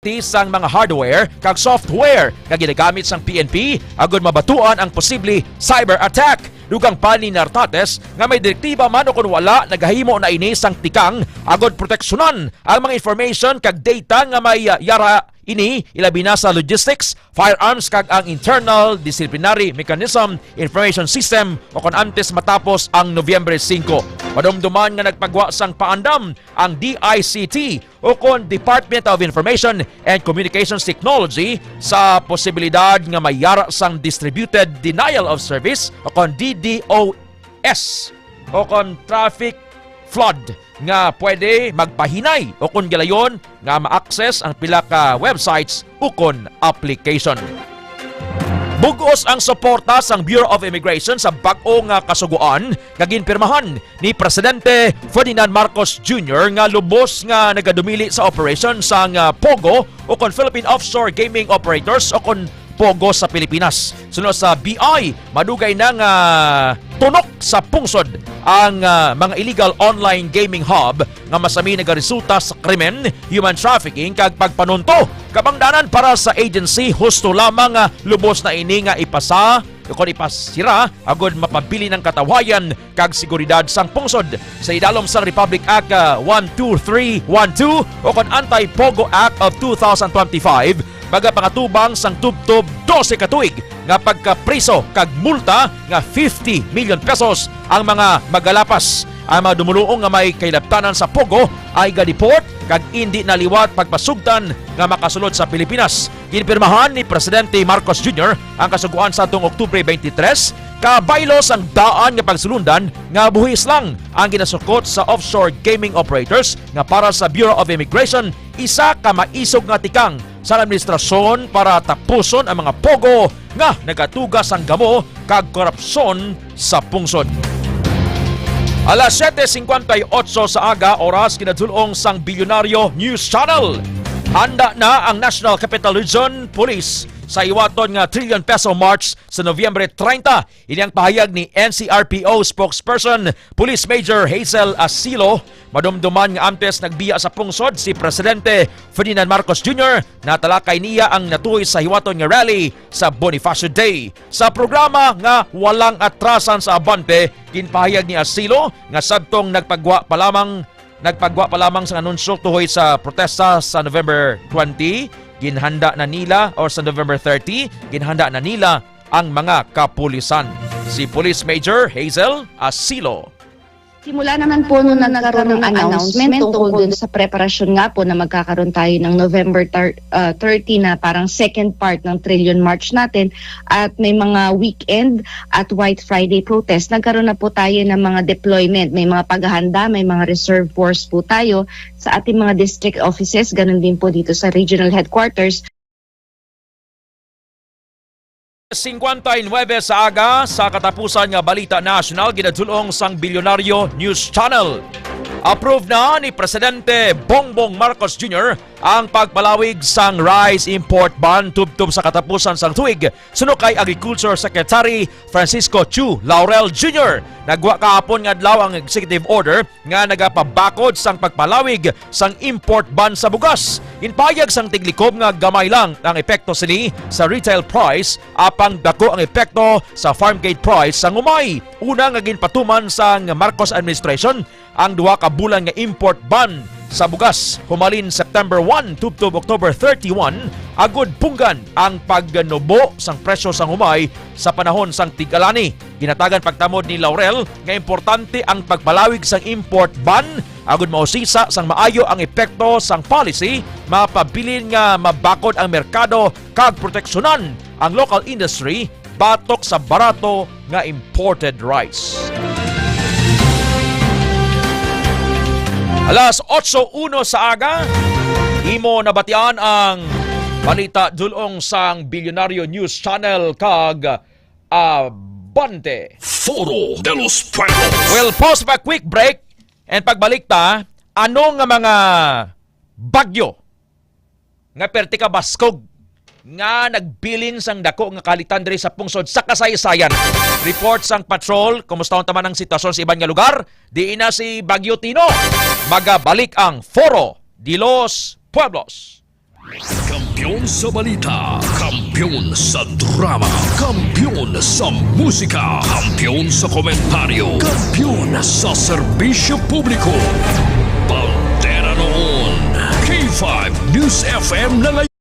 sang mga hardware kag software nga ginagamit sang PNP agud mabatuan ang posible cyber attack. Dugang pa ni Nartates nga may direktiba man o kung wala nagahimo na ini sang tikang agud proteksyonan ang mga information kag data nga may yara ini ilabi na sa logistics, firearms kag ang internal disciplinary mechanism information system o kon antes matapos ang Nobyembre 5. Madumduman nga nagpagwa sang paandam ang DICT o kon Department of Information and Communications Technology sa posibilidad nga mayara sang Distributed Denial of Service o kon DDoS o kon traffic flood nga pwede magpahinay o kung gilayon nga ma-access ang pila ka websites o kon application. Bugos ang suporta sang Bureau of Immigration sa bag-o nga kasuguan nga ginpirmahan ni Presidente Ferdinand Marcos Jr. nga lubos nga nagadumili sa operation sang POGO o kon Philippine Offshore Gaming Operators o kon POGO sa Pilipinas. Sunod sa BI, madugay na nga tunok sa pungsod ang mga illegal online gaming hub nga masami nagaresulta sa krimen, human trafficking kag pagpanunto. Kabangdanan para sa agency husto lamang lubos na ini nga ipasa kung ipasira agud mapabili ng katawayan kag seguridad sang pungsod sa idalom sang Republic Act 12312 o kon Anti-Pogo Act of 2025 baga pangatubang sang tubtob 12 ka tuig nga pagkapriso kag multa nga 50 million pesos ang mga magalapas. Ang mga dumuluong nga may kailabtanan sa Pogo ay ga-deport kag hindi naliwat pagpasugtan nga makasulod sa Pilipinas. Ginpirmahan ni Presidente Marcos Jr. ang kasuguan sa atong Oktubre 23 kabaylos ang daan nga pagsulundan nga buhis lang ang ginasukot sa offshore gaming operators nga para sa Bureau of Immigration isa ka maisog nga tikang sa administrasyon para tapuson ang mga pogo nga nagatugas ang gamo kag korupsyon sa pungsod. Alas 7:58 sa aga oras kinadulong sang Bilyonaryo News Channel. Handa na ang National Capital Region Police sa iwaton nga trillion peso march sa Nobyembre 30. Ini ang pahayag ni NCRPO spokesperson Police Major Hazel Asilo. Madumduman nga antes nagbiya sa pungsod si Presidente Ferdinand Marcos Jr. na talakay niya ang natuloy sa hiwaton nga rally sa Bonifacio Day. Sa programa nga walang atrasan sa abante, ginpahayag ni Asilo nga sabtong nagpagwa pa lamang sa anunsyo tuhoy sa protesta sa November 20. Ginhanda na nila or sa November 30, ginhanda na nila ang mga kapulisan. Si Police Major Hazel Asilo. Simula naman po nung nagkaroon ng announcement tungkol dun sa preparasyon nga po na magkakaroon tayo ng November 30 na parang second part ng Trillion March natin at may mga weekend at White Friday protest, nagkaroon na po tayo ng mga deployment. May mga paghahanda, may mga reserve force po tayo sa ating mga district offices, ganun din po dito sa regional headquarters. 59 sa aga sa katapusan nga balita national ginadulong sang Bilyonaryo News Channel. Approved na ni Presidente Bongbong Marcos Jr. ang pagpalawig sang rice import ban tubtob sa katapusan sang tuig. Suno kay Agriculture Secretary Francisco Chu Laurel Jr. Nagwa kahapon nga adlaw ang executive order nga nagapabakod sang pagpalawig sang import ban sa bugas. Inpayag sang tiglikob nga gamay lang ang epekto sini sa retail price apang dako ang epekto sa farm gate price sang umay. Una nga ginpatuman sang Marcos administration ang duha ka bulan nga import ban sa bugas humalin September 1 tubtob October 31 agud punggan ang pagnubo sang presyo sang humay sa panahon sang tig-alani. Ginatagan pagtamod ni Laurel nga importante ang pagpalawig sang import ban agud mausisa sang maayo ang epekto sang policy mapabilin nga mabakod ang merkado kag proteksyonan ang local industry batok sa barato nga imported rice. Alas 8:01 sa aga, imo nabatian ang balita dulong sang Bilyonaryo News Channel kag Abante. Foro de los Pueblos. We'll pause pa quick break and pagbalik ta, ano nga mga bagyo nga perti ka baskog nga nagbilin sang dako nga kalitan diri sa pungsod sa kasaysayan. Report sang patrol, kumusta taman ang sitwasyon sa iban nga lugar? Di na si Bagyo Tino. Magabalik ang Foro de los Pueblos. Kampiyon sa balita, kampiyon sa drama, kampiyon sa musika, kampiyon sa komentaryo, kampiyon sa serbisyo publiko. Pantera noon, K5 News FM na ngayon.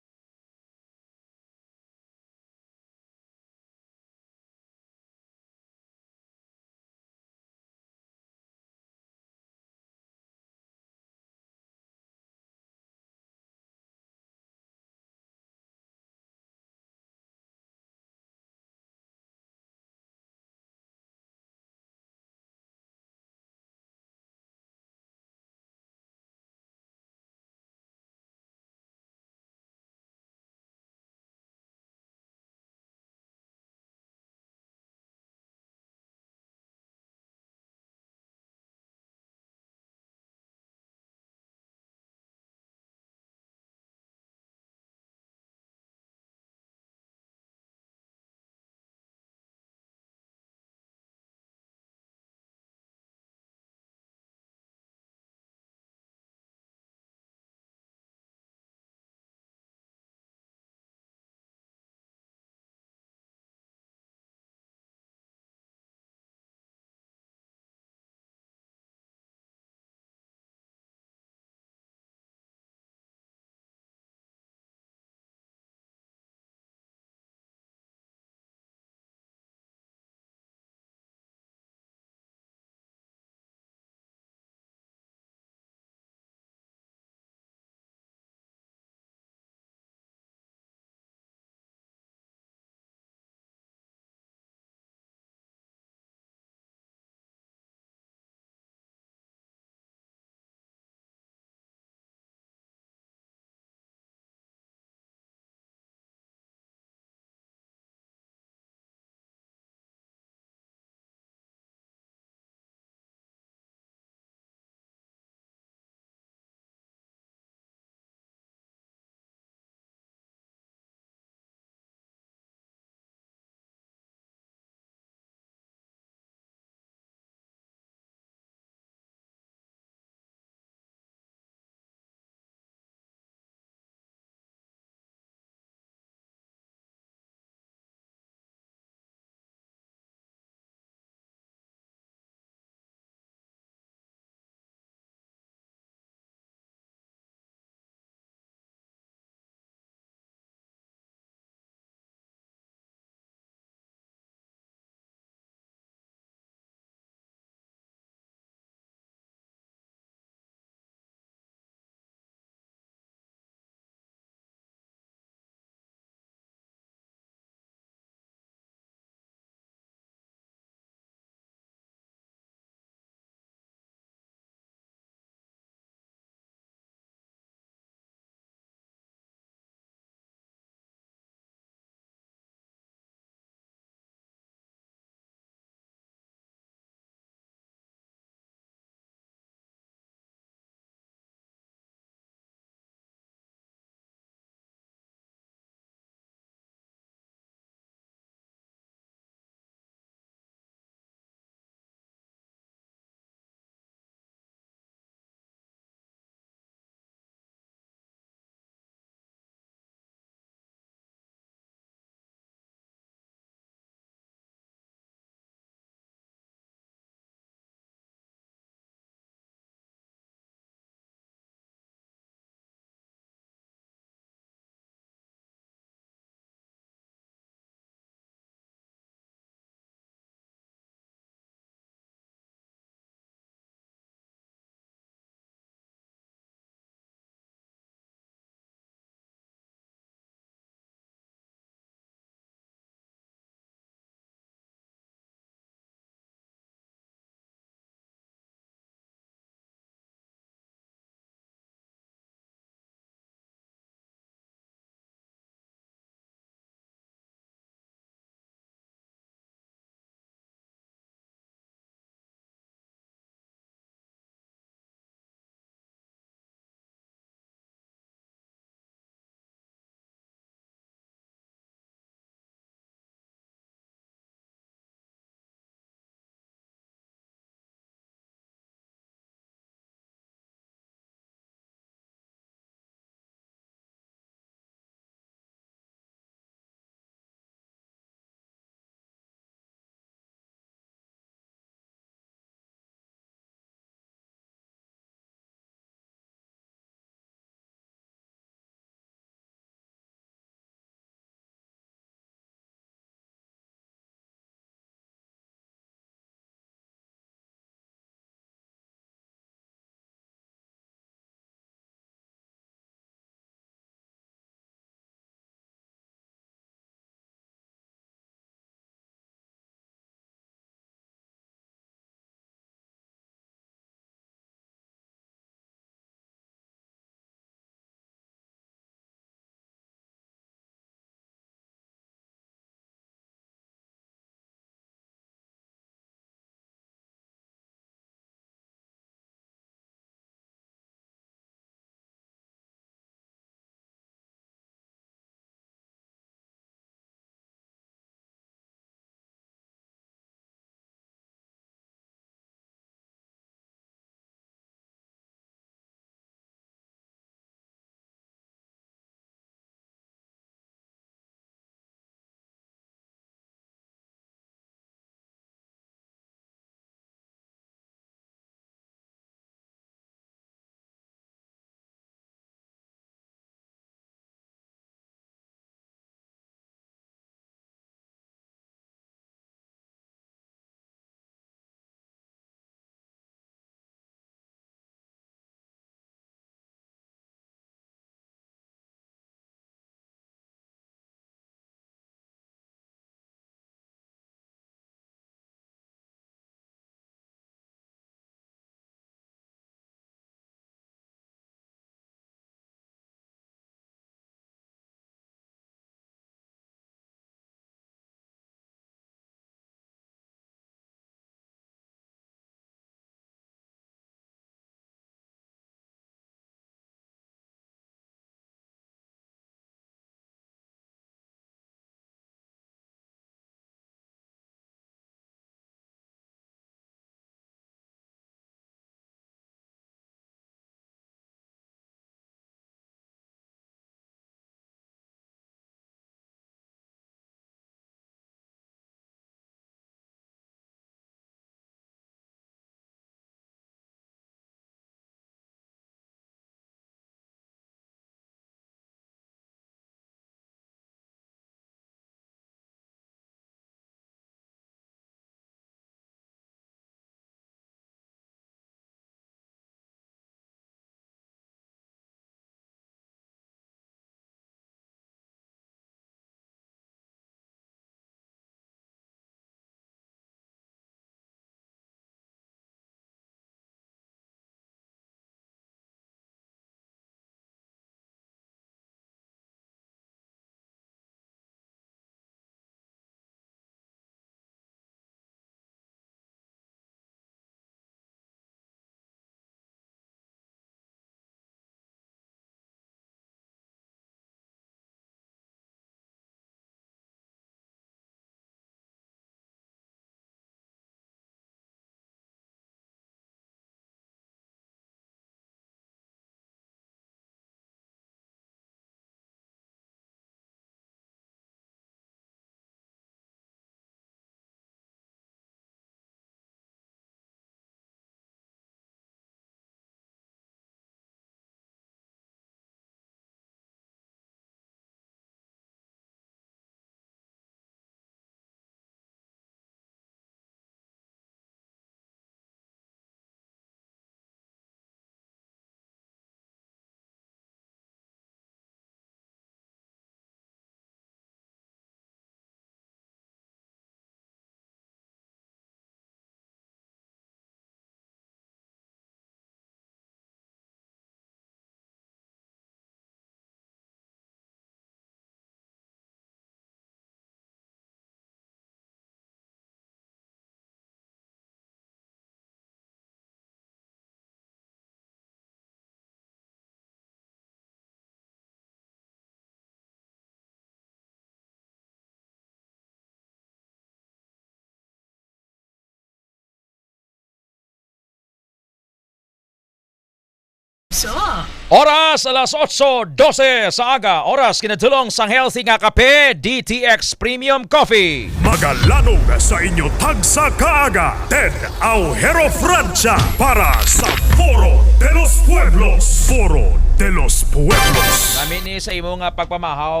Oras alas 8:12 sa aga. Oras kinatulong sang healthy nga kape, DTX Premium Coffee. Magalanong sa inyo tagsa kaaga, Ted Aujero Francia para sa Foro de los Pueblos. Foro de los Pueblos. Namin ni sa imo nga pagpamahaw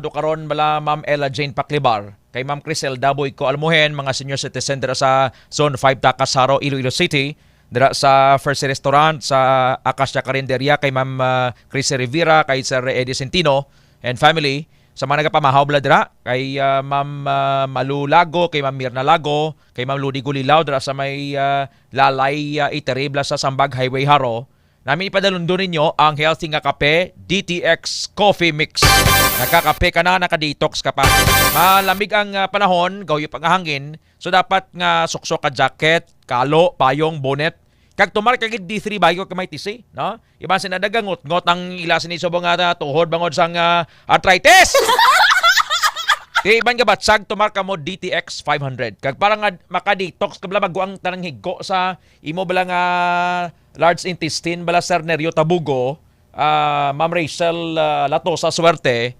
do karon bala Ma'am Ella Jane Paclibar. Kay Ma'am Crisel Daboy ko almuhen, mga senior citizen dira sa Zone 5 Takasaro, Iloilo City. Dira sa First Restaurant sa Acacia Carinderia kay Ma'am Crisel Rivera, kay Sir Eddie Centino and family. Sa mga nagapamahaw bala dira kay Ma'am Malu Lago, kay Ma'am Mirna Lago, kay Ma'am Ludi Gulilaw dira sa may Lalay Eatery bala sa Sambag Highway Haro. Namin ipadalundon ninyo ang healthy nga kape, DTX Coffee Mix. Nakakape ka na, nakadetox ka pa. Malamig ang panahon, gawyo pang hangin. So dapat nga suksok ka jacket, kalo, payong, bonnet. Kag tumar kag D3 bago ka may tisi, no? Iban sinadagangot, ngot ang ilasin ni subong nga tuhod bangod sang arthritis. Iban ka batsag tumar ka mo DTX 500. Kag parang nga maka-detox ka bala magguang tanang higgo sa imo bala nga large intestine bala Sir Nerio Tabugo, Ma'am Rachel Latosa Suerte,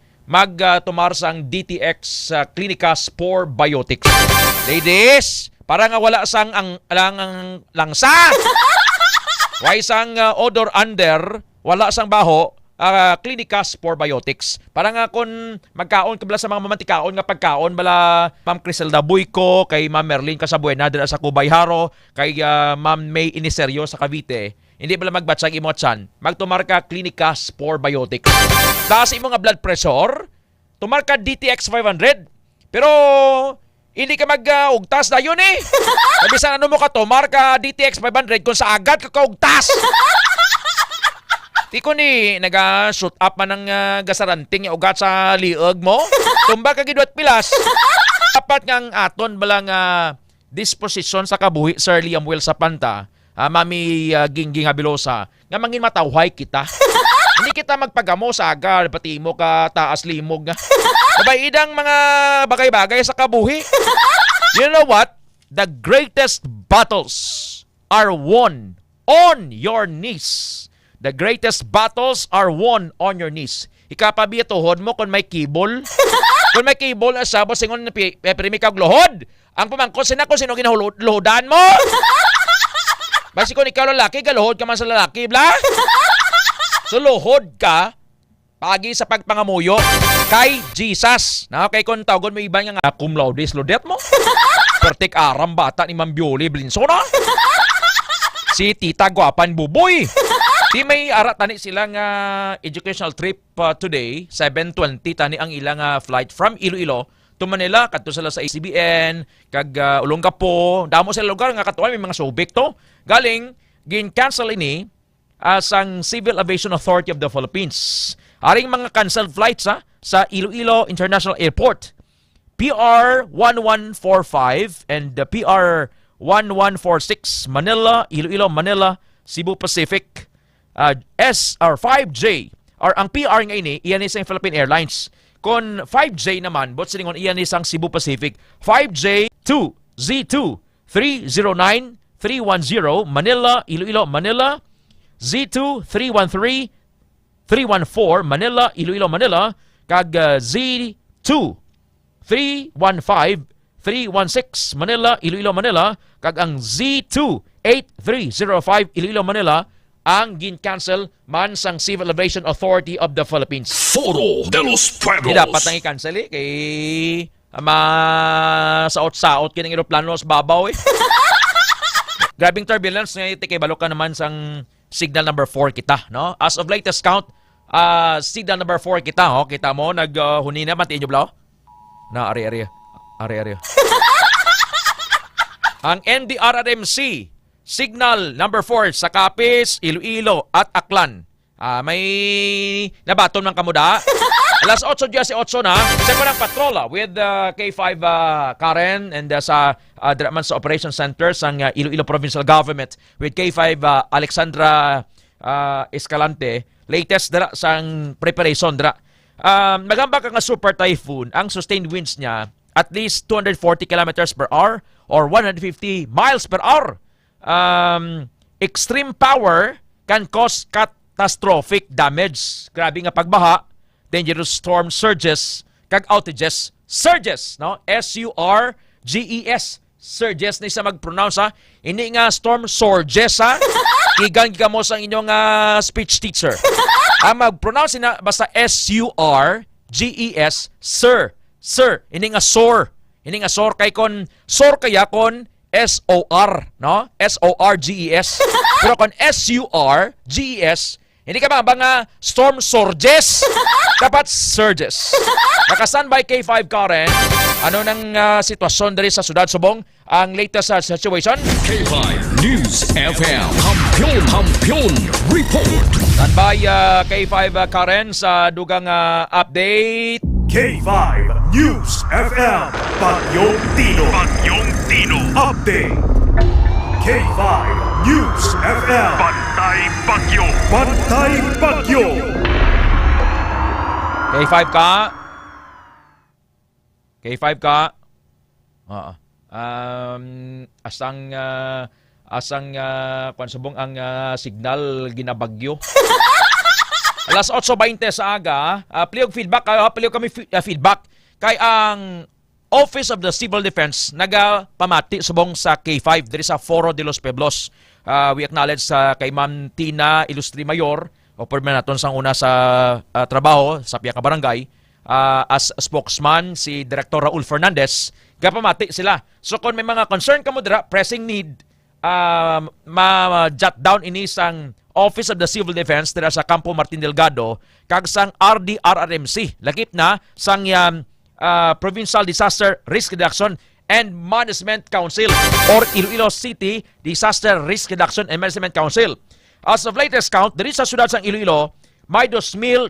tumar sang DTX Clinica Spore Biotics. Ladies, para nga wala sang ang langsa. Why sang odor under, wala sang baho, Clinica Spore Biotics. Para nga kung magkaon ka bala sa mga mamantikaon nga pagkaon bala Ma'am Crisel Dabuico, kay Ma'am Merlin Casabuena dira sa Cubay Haro, kay Ma'am May Iniserio sa Cavite. Hindi bala magbatsag imo atsan. Magtumar ka Clinica Spore Biotics. Taas imo nga blood pressure, tumar ka DTX 500. Pero hindi ka mag-ugtas na yun eh. Kabisan ano mo ka tumar ka DTX 500 kung sa agad ka kaugtas. Di ko ni naga-shoot up man ng gasaranting yung ugat sa liog mo. Tumba ka gidwat pilas. Dapat ngang aton balang disposition sa kabuhi, Sir Liam Will sa Panta, Mami Gingging Habilosa, nga mangin matawhay kita. Hindi kita magpagamo sa agar, pati mo ka taas limog nga. Kabay idang mga bagay-bagay sa kabuhi. You know what? The greatest battles are won on your knees. The greatest battles are won on your knees. Ikapabi tuhod mo kung may kibol. Kung may kibol, asabo singon na primi kag lohod. Ang pamangkot sina kung sino ginahuludan mo. Basi kung ikaw lalaki, galuhod ka man sa lalaki, bla? So lohod ka, pagi sa pagpangamuyo kay Jesus. Na kay kung tawgon mo iba nga cum laude slodet mo. Pertik aram bata ni Ma'am Bioli Blinsona. Si Tita Guapan Buboy. Di may arat tani silang educational trip today, 7:20 tani ang ilang flight from Iloilo to Manila, kadto sila sa ACBN, kag Olongapo, damo sila lugar nga katuan may mga subik to. Galing gin-cancel ini as ang Civil Aviation Authority of the Philippines. Aring mga canceled flights sa Iloilo International Airport. PR 1145 and the PR 1146 Manila, Iloilo, Manila, Cebu Pacific. S or 5J or ang PR nga ini iyan is ang Philippine Airlines. Kung 5J naman bot siningon iyan is ang Cebu Pacific. 5J 2 Z2 309 310 Manila, Iloilo, Manila. Z2 313 314 Manila, Iloilo, Manila. Kag Z2 315 316 Manila, Iloilo, Manila. Kag ang Z2 8305 Iloilo, Manila ang gin-cancel man sang Civil Aviation Authority of the Philippines. Foro de los Pueblos. Di dapat nang i-cancel kay saot-saot kinang aeroplano sa babaw eh. Grabing turbulence ngayon kay balok ka naman sang signal number 4 kita, no? As of latest count, signal number 4 kita, ho? Kita mo naghuni na matiin nyo blaw? Na ari. Ang NDRRMC signal number 4 sa Capiz, Iloilo at Aklan. May nabaton ng kamuda. Alas 8:18 na. Second ang patrola with K5 Karen and sa Draman sa Operation Center sang Iloilo Provincial Government with K5 Alexandra Escalante. Latest dira sang preparation dira. Magamba ka nga super typhoon. Ang sustained winds niya at least 240 kilometers per hour or 150 miles per hour. Extreme power can cause catastrophic damage. Grabe nga pagbaha, dangerous storm surges, kag outages, surges, no? S-U-R-G-E-S. Surges ni sa mag-pronounce, ha? Hindi nga storm surges, ha? Igan mo sa inyong speech teacher. Ang mag-pronounce na basta S-U-R-G-E-S, sir. Sir, hindi nga sore. Hindi nga sore kay kon sore kaya kon S-O-R, no? S-O-R-G-E-S. Pero kon S-U-R-G-E-S, hindi ka ba nga storm surges? Dapat surges. Naka-standby K5 Karen. Ano nang sitwasyon diri sa Sudad Subong? Ang latest situation? K5 News FM. Kampiyon Report. Standby K5 Karen sa dugang update. K5 News FM. Bagyong Tino. Bagyong Tino. Update. K5 News FM. Bantay Bagyo. Bantay Bagyo. K5 ka? K5 ka? Oo. Asang konsubong ang signal ginabagyo. Alas 8:20 sa aga, piliog feedback kayo, piliog kami feedback kay ang Office of the Civil Defense nagapamati subong sa K5 diri sa Foro de los Pueblos. We acknowledge kay Ma'am Tina Ilustri Mayor o naton sang una sa trabaho sa piya ka barangay as spokesman si Director Raul Fernandez. Gapamati sila. So kung may mga concern ka mo dira, pressing need, ma-jot down ini sang Office of the Civil Defense dira sa Campo Martin Delgado kag sang RDRRMC. Lagip na sang Provincial Disaster Risk Reduction and Management Council or Iloilo City Disaster Risk Reduction and Management Council. As of latest count, diri sa siyudad sang Iloilo, may 2012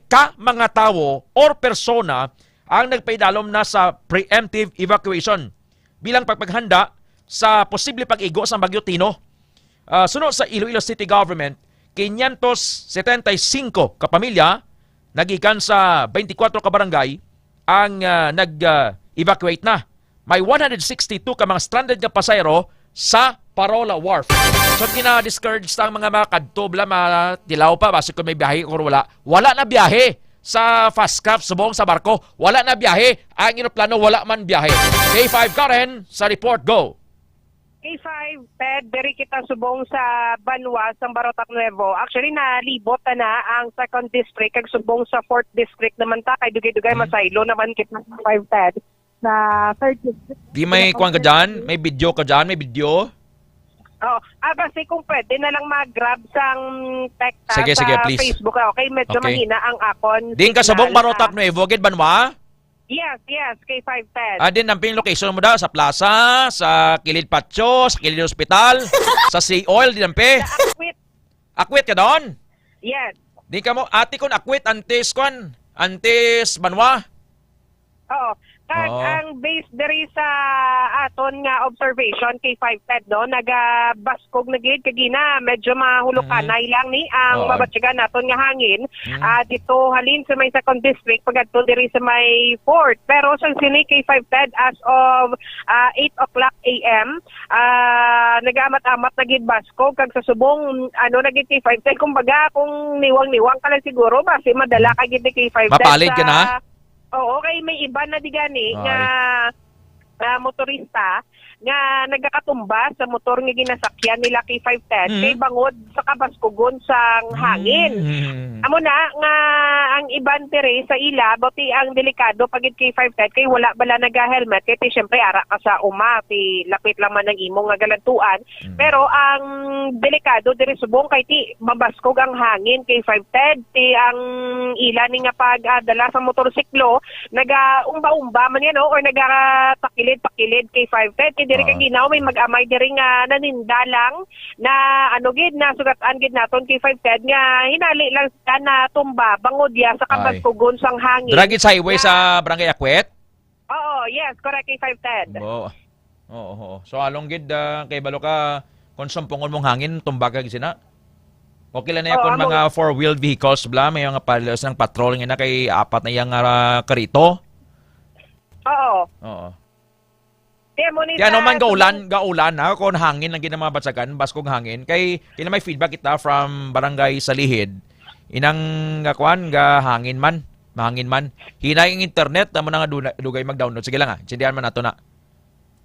ka mga tao or persona ang nagpaidalom na sa preemptive evacuation bilang pagpaghanda sa posible pag-igo sa Bagyo Tino. Sunod sa Iloilo City Government, 575 kapamilya nagikan sa 24 ka barangay ang nag-evacuate na. May 162 ka mga stranded na pasayro sa Parola Wharf. So, gina-discourage ang mga kadto, tilaw pa, basi kung may biyahe o wala. Wala na biyahe sa fast craft, subong sa barko. Wala na biyahe. Ang aeroplano, wala man biyahe. K5 Karen, sa report, go. K5, Ted, diri kita subong sa Banwa, sa Barotac Nuevo. Actually, nalibot na ang 2nd District, kag subong sa 4th District naman ta, kay dugay-dugay masaylo naman kita sa 5, Ted, na 3rd District. Di may kuwan ka dyan? May video ka dyan? May video? Oh, basi kung pwede na lang mag-grab sang text Sige, sa please. Facebook. Okay, medyo Okay. mahina ang akon. Din ka subong Barotac Nuevo, gid Banwa? Yes, K5, Ted. Din ang location mo daw sa plaza, sa Kilid Patio, sa Kilid Hospital, sa Sea Oil, din ang Akwit. Akwit ka doon? Yes. Di ka mo, ati kon akwit, antes Banwa. Oo. Kag Oo. ang base diri sa aton nga observation K5 Ted no nagabaskog na gid kagina medyo mahulukanay lang ni ang Oo. mabatsigan naton nga hangin dito halin sa may 2nd district pagadto diri sa may 4th pero sa sini K5 Ted as of 8 o'clock AM nagamat-amat na gid baskog kag sa subong na gid K5 Ted kumbaga kung niwang-niwang ka lang siguro basi madala ka gid ni K5 Ted Mapalit ka na? Oo, okay, may iba na di gani nga motorista nga nagakatumba sa motor nga ginasakyan nila kay 510 kay bangod sa kabaskugon sang hangin. Amo na nga ang iban tere sa ila boti ang delikado pagid kay 510 kay wala bala naga-helmet kay syempre ara ka sa uma ti lapit lang man ang imo nga galantuan. Pero ang delikado diri subong kay ti mabaskog ang hangin kay 510 ti ang ila ni nga pagdala sa motorsiklo naga-umba-umba man yan or naga-pakilid kay 510 diri kay ginaw may mag-amay diri nga nanindalang na gid na sugatan gid naton kay 510 nga hinali lang sa na tumba bangod ya sa kabaskugon sang hangin. Dragit sa highway sa Barangay Akwet? Oo, yes, correct kay 510. Oo. So along gid kay balo ka konsumpungon mong hangin tumbaga gid sina. Okay lang na kung mga four-wheeled vehicles bla may mga palos ng patrol nga na kay apat na yang karito. Oo. Kaya naman gaulan na kung hangin lang gina mga batsagan, baskog hangin. Kay may feedback kita from barangay Salihid. Inang kuan ga hangin man, mahangin man. Hinay ang internet amo na nga dugay mag-download. Sige lang ha. Sindihan man nato na.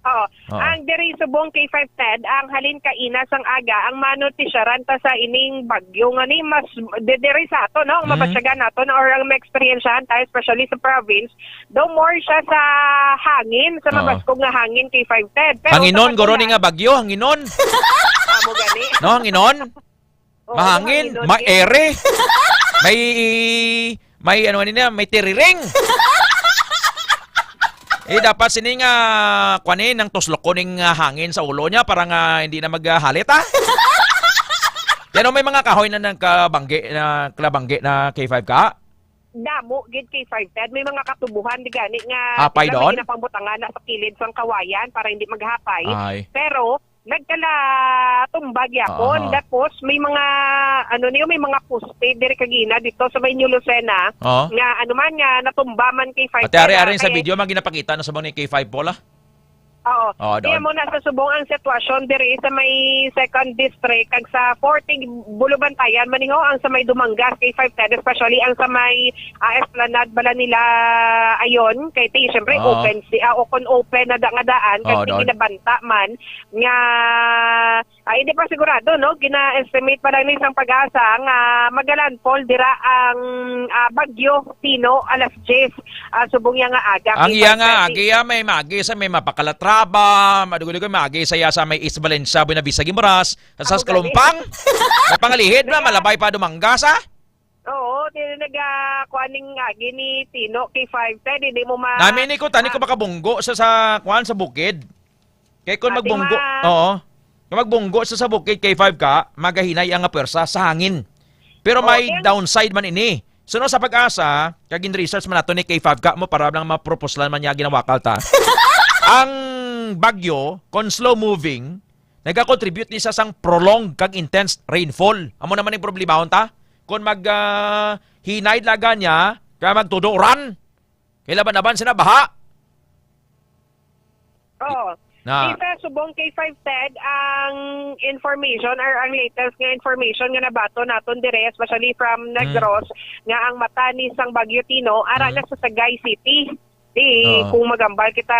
Oo. Oo. Ang diri subong K5 Ted, ang halin kaina sang aga, ang manotisyaran ta sa ining bagyo nga ni mas diri sa ato, no? Ang mabatsagan nato na or ang ma-experiencehan tayo, especially sa province, daw more siya sa hangin, sa Oo. mabaskog nga hangin K5 Ted. Hanginon, sa goro ni patulan, nga bagyo, hanginon. amo gani. No, hanginon. Oo, Mahangin, hanginon, maere. May ano nila, may tiriring. Dapat sini nga kuanin ng tuslok ko ning hangin sa ulo niya para nga hindi na maghalit ha. Yan may mga kahoy na nagkabangge na klabangge na K5 ka. Damo gid K5 Ted, may mga katubuhan di gani nga Hapay doon? may ginapangbutangan na sa kilid sang kawayan para hindi maghapay. Ay. Pero nagkala tumbag yapon. Tapos may mga may mga poste diri kagina dito sa may New Lucena Oo. nga ano man nga natumba man kay 5. Ate ari sa video mag ginapakita na sa mga ni K5 pola. Oo. Oo, Kaya doon. mo na sa subong ang sitwasyon diri sa may 2nd district kag sa 40 Bulubantayan maningo ang sa may Dumangas kay 5 Ted, especially ang sa may Esplanade bala nila ayon kay ti syempre Oo. open na nga daan Oo, kay doon. ginabanta man nga hindi pa sigurado no gina-estimate pa lang ni isang pag-asa nga magalandfall dira ang Bagyo Tino alas 10 subong nga aga. Ang kay iya 5:30. nga agiya may magi sa may mapakalatraba, madugo-dugo magi saya sa may East Valencia, Buenavista, Gimaras, sa Ako Kalumpang. May pangalihid na malabay pa Dumangas ha. Oo, kuaning agi ni Tino kay 5 Ted, hindi mo ma... Namin ko tani ko makabunggo sa kuan sa bukid. Kay kung Ate, magbunggo, oo. Kung magbunggo sa bukid kay 5 ka, magahinay ang pwersa sa hangin. Pero may Okay. downside man ini. So no, sa pag-asa, kagin research man nato ni kay 5 ka mo para lang ma-proposal man niya ginawakal ta. Ang bagyo, kung slow moving, nagka-contribute ni sa sang prolonged kag intense rainfall. Amo naman yung problema ta. Kung hinay laga niya, kaya magtudo run. Kailaban-laban sina baha. Oo. Na Isa subong kay 5 Ted ang information or ang latest nga information nga nabato naton dire especially from Negros nga ang mata ni sang Bagyo Tino ara na sa Sagay City. Kung magambal kita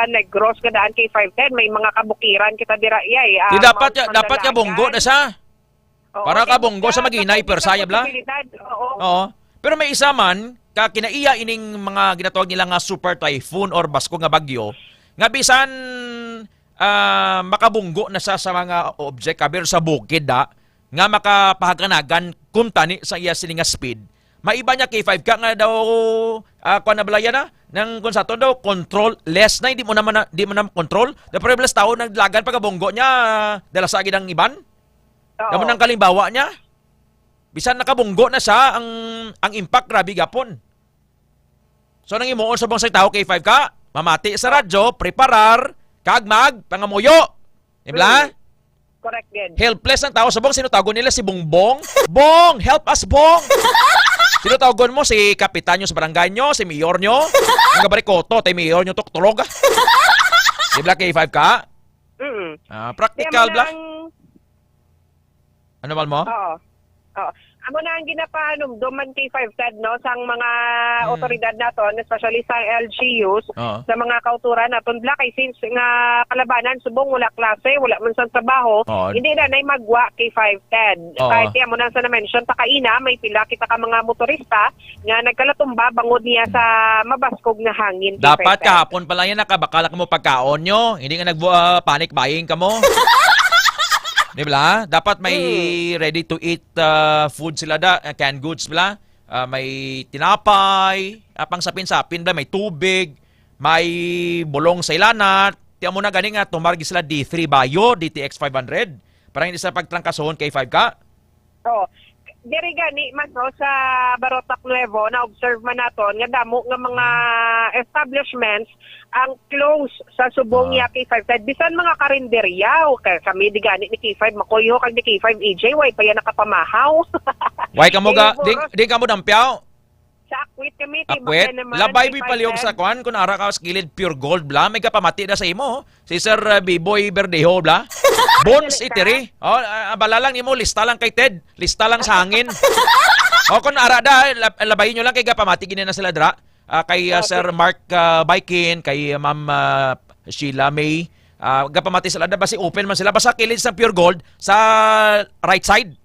Negros nga daan kay 5 Ted may mga kabukiran kita dira iyay. Di dapat ka bunggo na siya. Para ka bunggo sa maginay per sayab la. Oo. Pero may isa man ka kinaiya ining mga ginatawag nila nga super typhoon or basko nga bagyo nga bisan makabunggo na sa mga object kabir sa bukid nga makapahaganagan kung tani sa iya sini nga speed. Maiba niya kay 5 ka nga daw kuan na balaya na nang kung sa to daw control less na di mo na control. The previous tao naglagan pagabunggo niya dala sa agid ang iban. Damo nang kalimbawa niya. Bisan nakabunggo na siya ang impact grabe gapon. So nang imuon sa bang tao kay 5 ka, mamati sa radyo, preparar, kagmag, pangamuyo. Ibla? Correct din. Helpless ang tao sa bong sinutagon nila si Bongbong. Bong, help us Bong. Sinutagon mo si kapitan nyo sa barangay nyo, si mayor nyo. Ang gabarikoto, tayo mayor nyo tuktulog. Ibla kay 5 ka? Practical bla? Ano mal mo? Oo. Amo na ang ginapanumduman kay 5 Ted no sang mga otoridad naton especially sa LGUs sa mga kauturan naton kay since nga kalabanan subong wala klase wala man sa trabaho hindi na nay magwa kay 5 Ted kahit amo na sa na-mention ta kaina may pila kita ka mga motorista nga nagkalatumba bangod niya sa mabaskog na hangin kay Dapat 5 Ted. kahapon pala yan nakabakala ka mo pagkaon nyo. Hindi ka nag-panic buying ka mo. Di ba? Dapat may ready to eat food sila canned goods bla. May tinapay, pang sapin-sapin bla, may tubig, may bulong sa ilanat. Tiyan mo na ganing nga tumargi sila D3 Bayo, DTX 500. Para hindi sa pagtrangkasohon kay 5 ka. Diri gani man no, sa Barotac Nuevo na observe man naton nga damo nga mga establishments ang close sa subong ya K5 Ted bisan mga karinderya o kami di gani ni K5 makoyo kag ni K5 EJ way pa yan nakapamahaw. Why ka mo di ka mo dampyaw? Sa akwit kami. Akwet, labay bi palihog sa kwan kung ara ka sa kilid pure gold bla, may kapamati na sa imo. Si Sir Biboy Verdejo bla. Bones itiri. Oh, bala lang imo lista lang kay Ted, lista lang sa hangin. O kung ara da labayin nyo lang kay kapamati gini na sila dra. Kay Sir Mark Baikin, kay Ma'am Sheila May. Gapamati sila da basi open man sila basta kilid sa pure gold sa right side.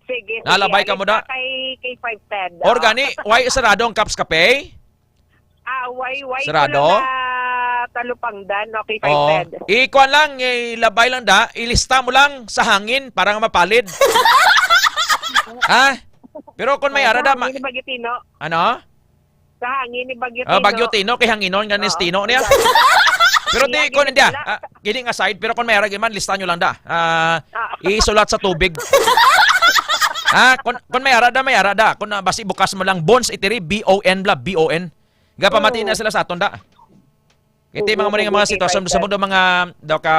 Sige. Nalabay ka mo da? Kay 510. Organi, why sarado ang Caps Cafe? Why Sarado? ko na talupangdan, okay, 510. Ikuan lang, ilabay lang da, ilista mo lang sa hangin para nga mapalid. Ha? Pero kung may ara da, Sa hangin ni Bagyo Tino. ano? Sa hangin ni Bagyo Tino. Bagyo Tino, kay hanginon, ganis Tino niya. Pero di, kung hindi, gini nga side, pero kung may ara man, lista nyo lang da. Isulat sa tubig. Kung may ara da. Kung basi bukas mo lang, Bones itiri, B-O-N bla, B-O-N. Gapamati na sila sa aton da. Iti mga maring mga sitwasyon sa mundo, mga daw ka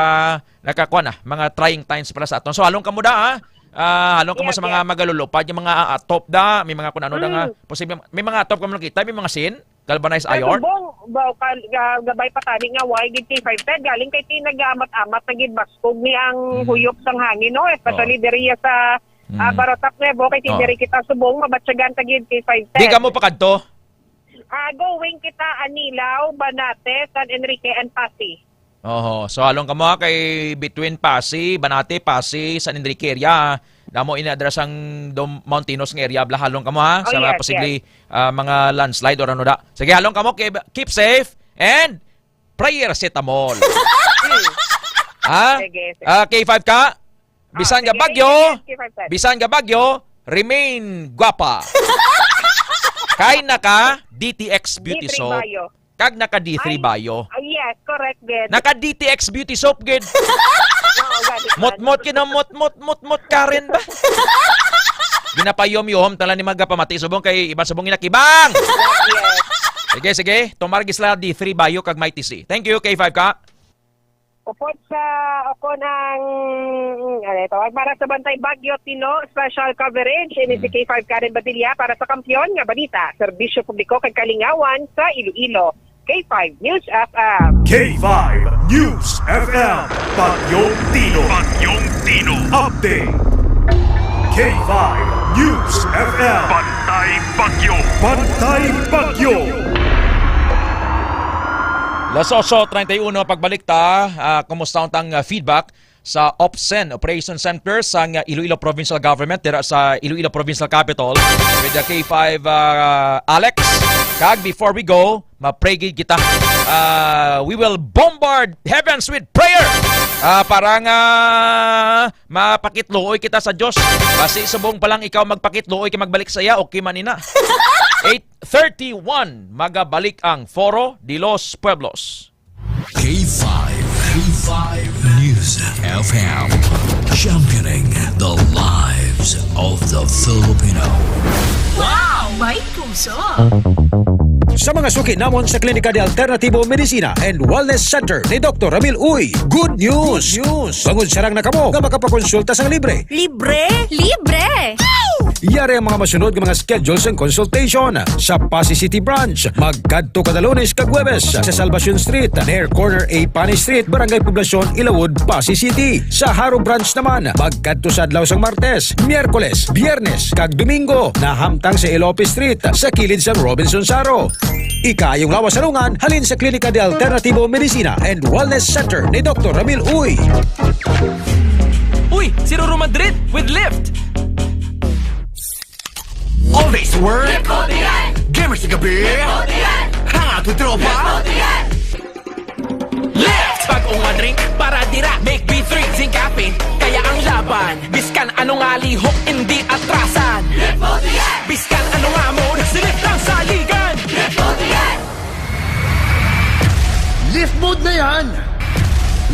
nakakuan mga trying times para sa aton. So halong ka mo da halong ka mo sa mga magalulupad, yung mga top da, may mga kun ano da nga posible, may mga top ka mo nakita, may mga sin, galvanized iron. Gabay patani nga why gid kay 510 galing kay tinagamat-amat na gid baskog ni ang huyop sang hangin no, especially diri sa Barotac Nuevo kay diri kita subong mabatsagan ta gid kay 510. Di ka mo pakadto. Going kita Anilaw, Banate, San Enrique and Pasig. So halong ka mo kay between Pasig, Banate, Pasig, San Enrique area. Damo ina-address ang Mountinos nga area, bla halong ka mo sa yes, posible mga landslide or ano da. Sige, halong ka mo, keep safe and paracetamol. Sige. K5 ka? Bisan sige, ka bagyo, K5. bisan ka bagyo, remain guwapa. Kay naka DTX Beauty D3 Soap. Bayo. Kag naka D3 Bayo. Yes, correct good. Naka DTX Beauty Soap gid. Mot-mot mot Karen ba? Ginapayom-yom tala ni magapamati subong kay iba subong inakibang. Yes. Sige, tumargis la D3 Bayo kag may TC. Thank you K5 ka. Upod sa ako ng para sa Bantay Bagyo Tino, special coverage ni si K5 Karen Badilla para sa kampiyon nga balita, serbisyo publiko kay Kalingawan sa Iloilo. K5 News FM. K5 News FM. Bagyong Tino. Update. K5 News FM. Bantay Bagyo. Las 8:31 pagbalik ta, kumusta ang feedback sa OPSEN Operation Center sa Iloilo Provincial Government dira sa Iloilo Provincial Capital with the K5 Alex. Kag before we go, ma-pray kita. We will bombard heavens with prayer. Para nga mapakitluoy kita sa Diyos. Kasi subong pa lang ikaw magpakitluoy kay magbalik saya okay manina. 8:31 magabalik ang Foro de los Pueblos. K5 News FM, championing the lives of the Filipino. Wow! May puso! Sa mga suki namon sa Klinika de Alternativo Medicina and Wellness Center ni Dr. Ramil Uy, good news! Bangod sarang na kamo nga makapakonsulta sang libre. Libre? Libre! Yari ang mga masunod ng mga schedules and consultation sa Pasig City Branch. Magkadto kada Lunes kag Huwebes sa Salvacion Street, near corner A Pani Street, Barangay Poblacion, Ilawod, Pasig City. Sa Haro Branch naman, magkadto sa adlaw sang Martes, Miyerkules, Biyernes kag Domingo na hamtang sa Elope Street sa kilid sang Robinson Saro. Ikayong lawas sarungan halin sa Klinika de Alternativo Medicina and Wellness Center ni Dr. Ramil Uy. Uy, si Roro Madrid with Lyft. All days work, gamers sa gabi, hangat with tropa, Lyft! Bagong drink para dira, make B3 zinc caffeine. Kaya ang laban, biskan anong alihok, hindi atrasan. Biskan anong amon, silip lang saligan. lift mode na yan!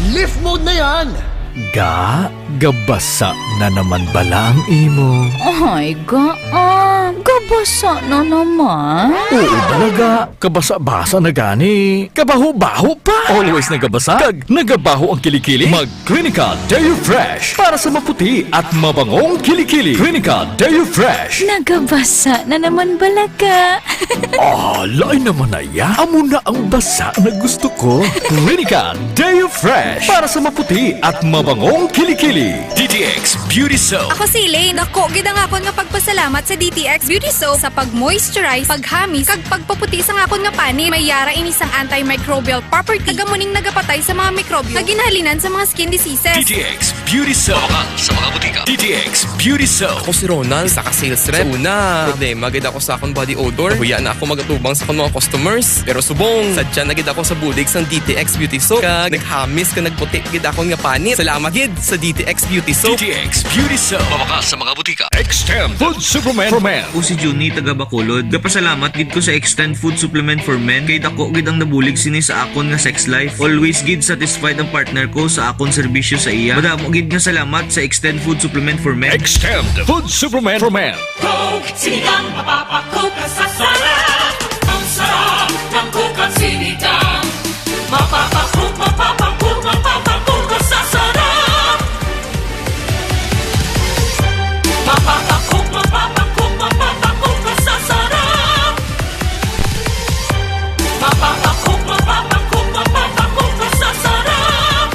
Lift mode na yan! Gabasa na naman bala ang imo. Ay, gaan. Gabasa na naman. Oo talaga, kabasa-basa na gani. Kabaho-baho pa. Always nagabasa, kag nagabaho ang kilikili. Mag Clinical Deo Fresh para sa maputi at mabangong kilikili. Clinical Deo Fresh. Nagabasa na naman balaga. Lain naman na ya. Amo na ang basa na gusto ko. Clinical Deo Fresh para sa maputi at mabangong kilikili. DTX Beauty Soap. Ako si Elaine. Ako, gid ang akon nga pagpasalamat sa DTX Beauty Soap sa pag-moisturize, paghamis, kag pagpaputi sa akon nga pani. May yara ini sang antimicrobial property. Kagamuning nagapatay sa mga mikrobyo. Kaginhalinan sa mga skin diseases. DTX Beauty Soap. Mabakal sa mga butika. DTX Beauty Soap. Ako si Ronald, saka sales rep. Una, problema gid ako sa akong body odor. Huya na ako magatubang sa akong mga customers. Pero subong, sadya na gid ako sa bulig sang DTX Beauty Soap. Kag naghamis ka nagputi gid akong nga panit. Salamat gid sa DTX Beauty Soap. DTX Beauty Soap. Mabakal sa mga butika. Extend Food Supplement for Men. Ako si Juni taga Bacolod. Gapasalamat gid ko sa Extend Food Supplement for Men kay dako gid ang nabulig sini sa akon nga sex life. Always gid satisfied ang partner ko sa akon serbisyo sa iya. Madamo gid nga salamat sa Extend Food Supplement for Men. Extend Food Supplement for Men. Coke, sinigang, mapapakook ka sa sarap. Ang sarap ng Coke at sinigang. Mapapakook, mapapakook, mapapakook ka sa sarap. Mapapakook, mapapakook, mapapakook ka sa sarap. Mapapakook, mapapakook, mapapakook ka sa sarap.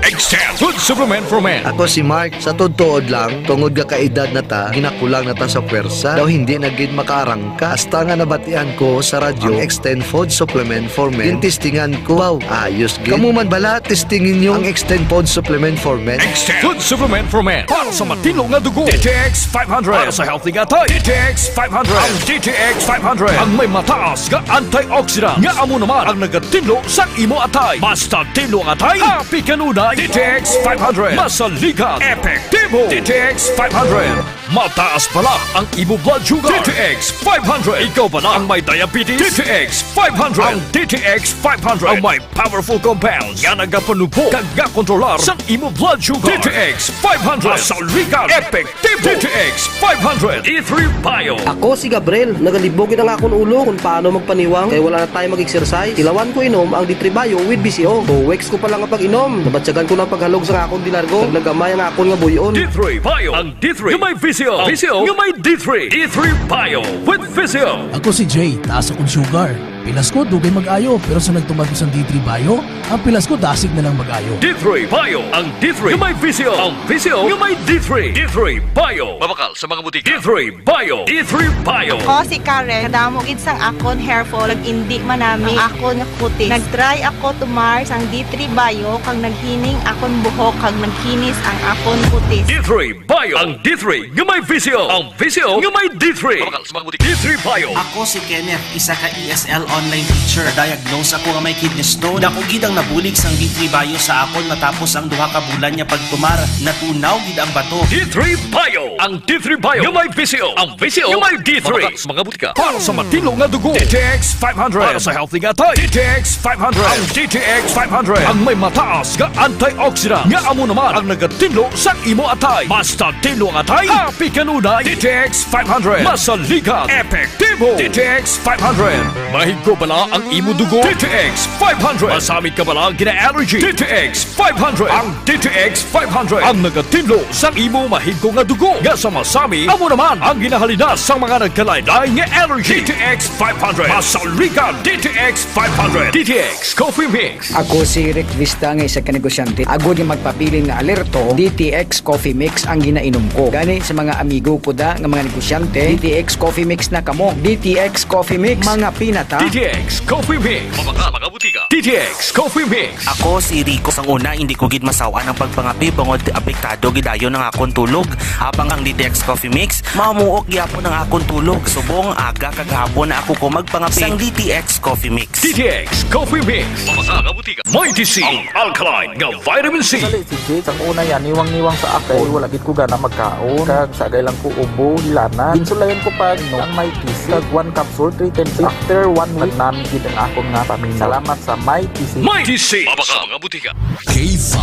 Extend Food Supplement for Men. Ako si Mark, sa tuod lang, tungod ga kaedad na ta, ginakulang na ta sa pwersa, daw hindi na gid makaarangka. Hasta nga nabatian ko sa radyo, ang Extend Food Supplement for Men. Testingan ko, wow, ayos gid. Kamu man bala, testingin nyo ang Extend Food Supplement for Men. Extend Food Supplement for Men. Para sa matino nga dugo. DTX 500. Para sa healthy nga tayo. DTX 500. Ang DTX 500. Ang may mataas nga antioxidant. Nga amo naman ang nagatinlo sa imo atay. Basta tinlo ang atay, happy kanunay. DTX 500. Masaligan. Epektibo. DTX 500. Mataas pala ang imo blood sugar. DTX 500. Ikaw pala ang may diabetes. DTX 500. Ang DTX 500. Ang may powerful compounds. Nga nagapanupo. Kag kontrolar sa imo blood sugar. DTX 500. Masaligan. Epektibo. DTX 500. E3 Bio. Ako si Gabriel. Nagalibogin ang akong ulo kung paano magpaniwang kaya wala na tayo mag-exercise. Ilawan ko inom ang D3 Bio with BCO. 2 weeks ko pa lang ang pag-inom. Nabatsagan ko ng paghalog sa akong dilargo. Naglagamay ang akong nga buyon. D3 Bio. Ang D3 yung may Visio. Visio yung may D3. D3 Bio with Visio. Ako si Jay, taas akong sugar. Pilas ko, dugay mag-ayo. Pero sa nagtumag ko sa D3 Bio, ang pilas ko dasig na lang mag-ayo. D3 Bio. Ang D3 yung may Visio. Ang Visio yung may D3. D3 Bio. Mabakal sa mga butika. D3 Bio. D3 Bio. Ako si Karen. Kadamog gid sang akon hair fall. Nag-indi manami ang akon nga kutis. Nag-try ako tumar sang D3 Bio kag naghining akon buhok kag nagkinis ang akon kutis. D3 Bio. Ang D3 yung may Visio. Ang Visio yung may D3. Mabakal sa mga butika. D3 Bio. Ako si Kenneth, isa ka ESL online teacher. Diagnose ako nga may kidney stone. Dako gid ang nabulig sang D3 Bio sa akon matapos ang duha ka bulan niya pagtumar. Natunaw gid ang bato. D3 Bio. Ang D3 Bio yung may Visio. Ang Visio yung may D3. Mabakal sa mga butika. Para sa matino nga dugo. DTX 500. Para sa healthy nga tayo. DTX 500. Ang DTX 500. Ang may mataas nga antioxidant. Nga amo naman ang nagatinlo sa imo atay. Basta tinlo ang atay, happy kanunay. DTX 500. Masaligan. Epektibo. DTX 500. Mahigko bala ang imo dugo. DTX 500. Masamit ka bala ang gina-allergy. DTX 500. Ang DTX 500. Ang nagatinlo sa imo mahigko nga dugo. Nga sa masami, amo naman ang ginahalinas sa mga nagkalaylay nga allergy. DTX 500. Masaligan. DTX 500. DTX Coffee Mix. Ako si Rick Vista nga isa ka negosyante. Agod nga magpapili nga alerto, DTX Coffee Mix ang ginainom ko. Gani sa mga amigo ko da nga mga negosyante, DTX Coffee Mix na kamo. DTX Coffee Mix, mga pinata. DTX Coffee Mix. Mabakal mga butika. DTX Coffee Mix. Ako si Rico. Sang una, hindi ko gid masawa ng pagpangapi bangod apektado gidayon ng akong tulog. Habang ang DTX Coffee Mix, mamuok gyapon ang akong tulog. Subong aga kagahapon na ako ko magpangapi sang DTX Coffee Mix. DTX Coffee Mix. Mabakal mga butika. Mighty C. Ang alkaline nga vitamin C. Si Jay, sang una yan, niwang-niwang sa akin. Wala gid ko gana magkaon. Kag sagay lang ko ubo, hilana. Insulayan ko pa ang Mighty C. Kag 1 capsule, 3 times. After 1 week, namigid ang akong nga paminaw. Salamat sa Mighty C. Mighty C. Mabakal mga butika. K5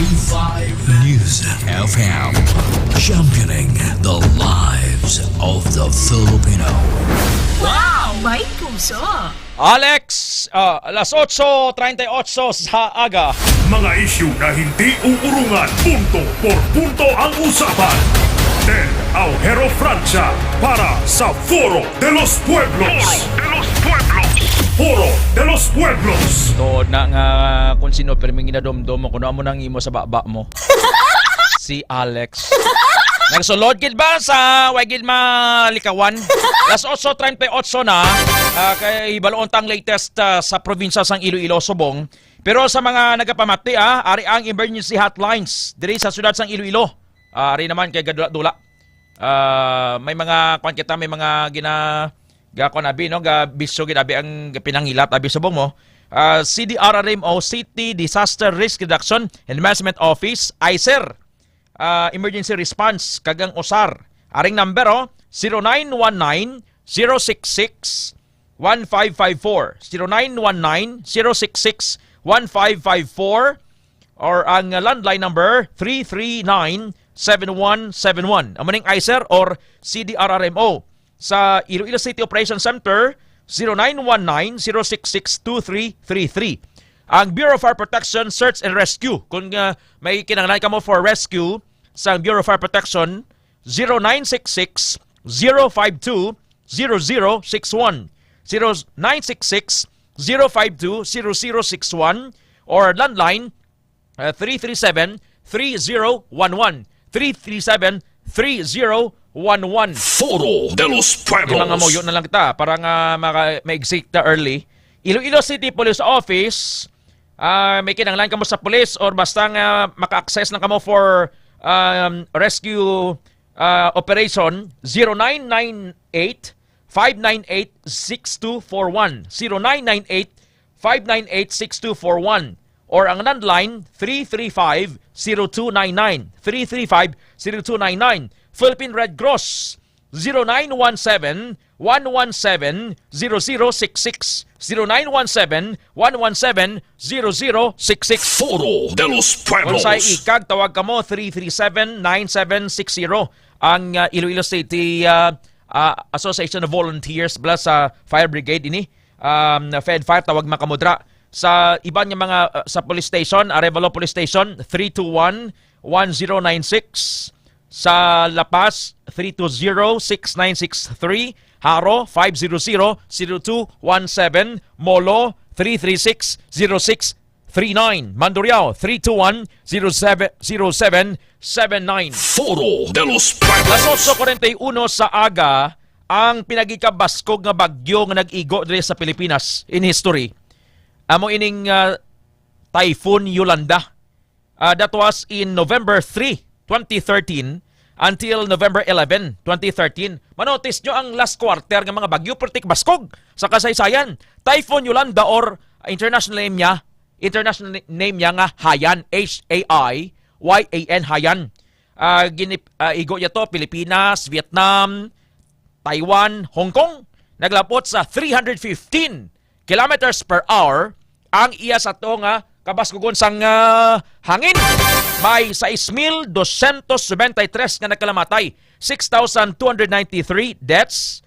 News FM. Championing the lives of the Filipino. Wow! May puso! Alex, alas 8:38 sa aga. Mga isyu na hindi uurungan, punto por punto ang usapan. Ted Aujero Francia para sa Foro de los Pueblos. Foro de los Pueblos. To na nga kung sino perming ginadom-dom mo, kuno mo nang imo sa baba mo. Si Alex. Nagsulod gid ba sa wagid malikawan? Alas 8:38 na, kay baloon tang latest sa probinsya sang Iloilo, Subong. Pero sa mga nagapamati, ari ang emergency hotlines diri sa syudad sang Iloilo. Ari naman kay gadula-dula. May mga kwan kita, may mga gakon abi no, bisyo gid abi ang pinangilat abi Subong mo. CDRRMO, City Disaster Risk Reduction and Management Office, ICER. Emergency response kagang usar. Aring number 0919-066-1554. 0919-066-1554 or ang landline number 339-7171. Amaning ICER or CDRRMO. Sa Iloilo City Operations Center 0919-066-2333. Ang Bureau of Fire Protection Search and Rescue. Kung may kinanglan ka mo for rescue sa Bureau of Fire Protection 0966-052-0061 0966-052-0061 or landline 337-3011 337-3011. Foro de los Pueblos. Yung mga moyo na lang kita para nga ma-exit na early. Iloilo City Police Office, may kinanglan ka mo sa police or basta nga maka-access lang ka mo for rescue operation 0998-598-6241 0998-598-6241 or ang landline 335-0299 335-0299. Philippine Red Cross 0917-117-0066 0917-117-0066. Foro de los Pueblos. Kung sa ikag, tawag ka mo 337-9760. Ang Iloilo City Association of Volunteers plus sa Fire Brigade ini. Fed Fire, tawag makamudra. Sa iba niya mga sa police station, Arevalo Police Station 321-1096. Sa La Paz 320-6963. Haro 500-0217. Molo 336-0639. Mandurriao 321-0779. Foro de los Pueblos. Las 8:41 sa aga ang pinagikabaskog nga bagyo nga nag-igo diri sa Pilipinas in history. Amo ining Typhoon Yolanda. That was in November 3, 2013 until November 11, 2013. Manotice nyo ang last quarter ng mga bagyo pertik baskog sa kasaysayan. Typhoon Yolanda or international name niya nga Haiyan, H-A-I-Y-A-N, Haiyan. Igo niya to Pilipinas, Vietnam, Taiwan, Hong Kong. Naglapot sa 315 kilometers per hour ang iya sa to nga kabaskugon sang hangin. May 6,273 nga nakalamatay, 6,293 deaths,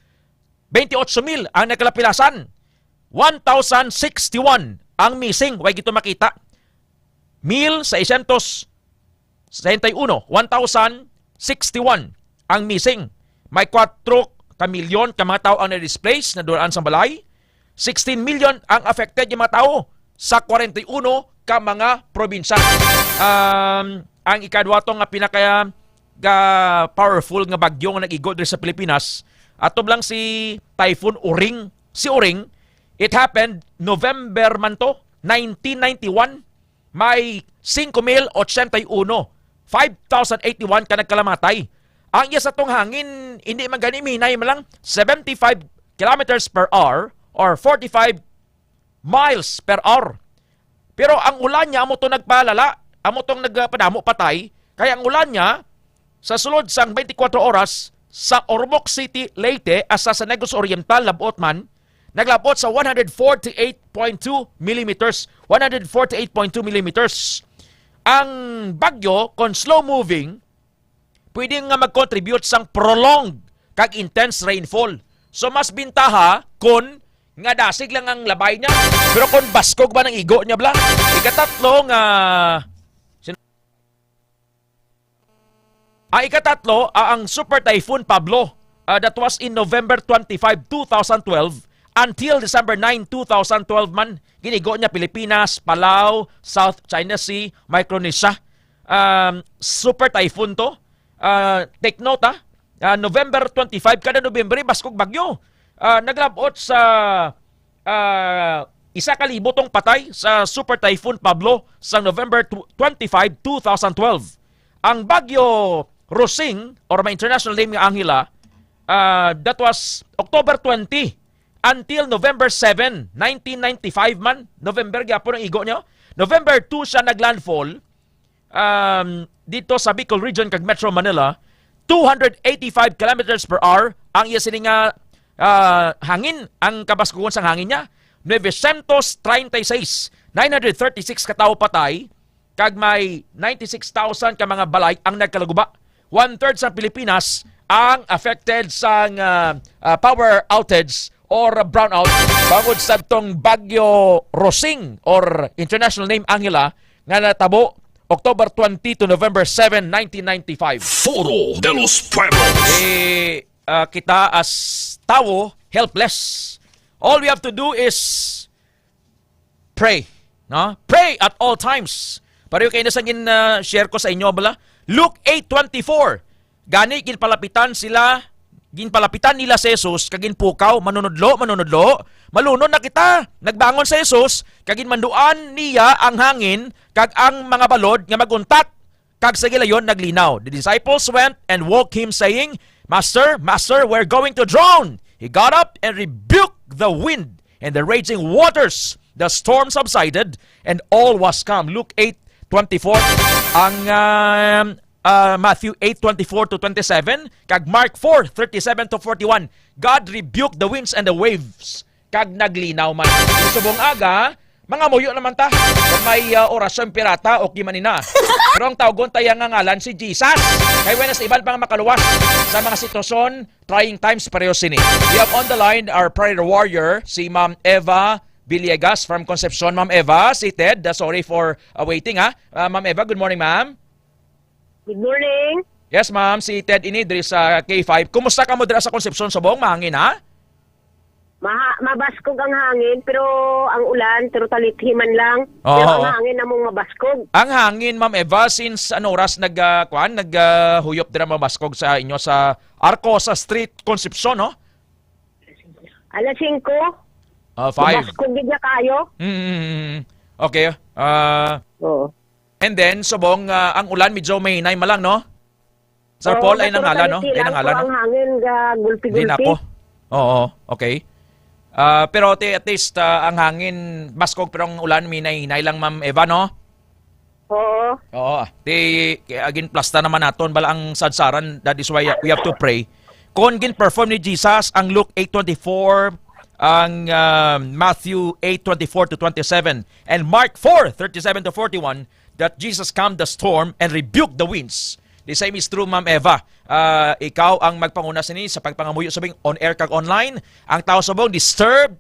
28,000 ang nakalapilasan, 1,061 ang missing. Way gito makita. 1,661, 1,061 ang missing. May 4 milyon ka mga tao ang na-displace na doon sa balay. 16 million ang affected yung mga tao sa 41 ka mga probinsya. Ang ikadwa to nga pinaka powerful nga bagyo nga nag-igo diri sa Pilipinas, ato lang si Typhoon Uring. Si Uring, it happened November man to, 1991. May 5,081, 5,081 ka nagkalamatay. Ang iya sa tong hangin, hindi man gani minay man lang 75 kilometers per hour or 45 miles per hour. Pero ang ulan niya, amo to nagpalala, amo tong nagpadamo patay, kaya ang ulan niya, sa sulod sang 24 oras, sa Ormoc City, Leyte, asa sa Negros Oriental, Labot man, naglabot sa 148.2 millimeters. 148.2 millimeters. ang bagyo kon slow moving pwede nga mag-contribute sang prolonged kag intense rainfall. So mas bintaha kun nga dasig lang ang labay niya. Pero kung baskog ba ng igo niya bla? Ikatatlo nga ang Super Typhoon Pablo. That was in November 25, 2012 until December 9, 2012 man. Ginigo niya Pilipinas, Palau, South China Sea, Micronesia. Super Typhoon to. Take note November 25 kada November baskog bagyo. Naglabot sa 1,000 tong patay sa Super Typhoon Pablo sa November 25, 2012. Ang bagyo Rosing or may international name nga Angela, that was October 20 until November 7, 1995 man. November gyapon ang igo niya. November 2 siya naglandfall dito sa Bicol region kag Metro Manila. 285 kilometers per hour ang iya sininga hangin, ang kabaskugon sang hangin niya. 936, 936 katao patay kag may 96,000 ka mga balay ang nagkalaguba. 1/3 sa Pilipinas ang affected sa power outage or brownout bangod sa tong bagyo Rosing or international name Angela nga natabo October 20 to November 7, 1995. Foro de los Pueblos. Kita as tao helpless. All we have to do is pray, no? Pray at all times. Pareho kayo na sa share ko sa inyo bala. Luke 8:24. Gani ginpalapitan nila si Jesus kagin pukaw manunodlo. Malunod na kita. Nagbangon si Jesus kagin manduan niya ang hangin kag ang mga balod nga maguntat kag sa gilayon naglinaw. The disciples went and woke him saying, Master, we're going to drown. He got up and rebuked the wind and the raging waters. The storm subsided and all was calm. Luke 8:24. Ang Matthew 8:24 to 27 kag Mark 4:37 to 41. God rebuked the winds and the waves kag naglinaw man. Subong aga, mga muyo naman ta. May orasyon pirata o kimanina. Pero ang tawgon tayo nga ngalan si Jesus. Kaya wala sa iban pang makaluwas sa mga sitwasyon, trying times pareho sini. We have on the line our prayer warrior, si Ma'am Eva Villegas from Concepcion. Ma'am Eva, si Ted, sorry for waiting Ma'am Eva, good morning ma'am. Good morning. Yes ma'am, si Ted ini diri sa K5. Kumusta ka mo dira sa Concepcion Subong? Mahangin ha? Mabaskog ang hangin pero ang ulan pero talithiman lang. Oo. Pero ang hangin namong mabaskog. Ang hangin Ma'am Eva since oras naghuyop dira mabaskog sa inyo sa Arcosa Street, Concepcion, no? Alas 5. 5. Mabaskog gid na kayo. Okay. Oo. And then subong ang ulan medyo may nay malang, no? Sir Paul ay nangalan, no? Ay nangalan, no? Ang hangin ga gulpi-gulpi. Hindi nako. Oo, okay. Pero at least ang hangin maskog pero ang ulan minay lang Ma'am Eva, no? Oo. Oo. Agin plasta naman naton bala ang sadsaran. That is why we have to pray. Kung gin-perform ni Jesus ang Luke 8:24, ang Matthew 8:24 to 27, and Mark 4:37 to 41, that Jesus calmed the storm and rebuked the winds. The same is true, Ma'am Eva. Ikaw ang magpanguna sini sa pagpangamuyo sabing on-air kag online. Ang tao subong disturbed,